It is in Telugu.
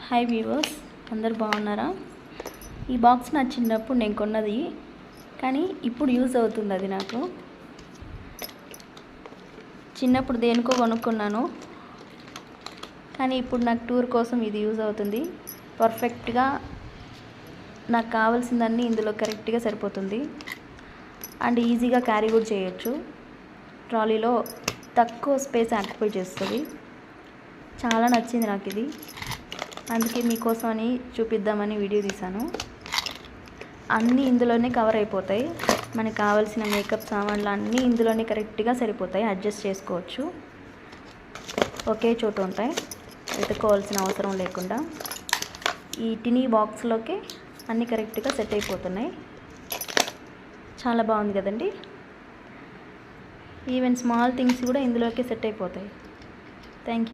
హాయ్ వ్యూవర్స్, అందరు బాగున్నారా? ఈ బాక్స్ నా చిన్నప్పుడు నేను కొన్నది, కానీ ఇప్పుడు యూజ్ అవుతుంది. అది నాకు చిన్నప్పుడు దేనికో కొనుక్కున్నాను, కానీ ఇప్పుడు నాకు టూర్ కోసం ఇది యూజ్ అవుతుంది. పర్ఫెక్ట్గా నాకు కావాల్సిందన్నీ ఇందులో కరెక్ట్గా సరిపోతుంది. అండ్ ఈజీగా క్యారీ కూడా చేయొచ్చు. ట్రాలీలో తక్కువ స్పేస్ ఆక్యుపై చేస్తుంది. చాలా నచ్చింది నాకు ఇది. అందుకే మీకోసమని చూపిద్దామని వీడియో తీశాను. అన్నీ ఇందులోనే కవర్ అయిపోతాయి. మనకు కావాల్సిన మేకప్ సామాన్లు అన్నీ ఇందులోనే కరెక్ట్గా సరిపోతాయి. అడ్జస్ట్ చేసుకోవచ్చు. ఒకే చోట ఉంటాయి, వెతుక్కోవాల్సిన అవసరం లేకుండా. ఈ టినీ బాక్స్లోకి అన్నీ కరెక్ట్గా సెట్ అయిపోతున్నాయి. చాలా బాగుంది కదండి. ఈవెన్ స్మాల్ థింగ్స్ కూడా ఇందులోకి సెట్ అయిపోతాయి. Thank you.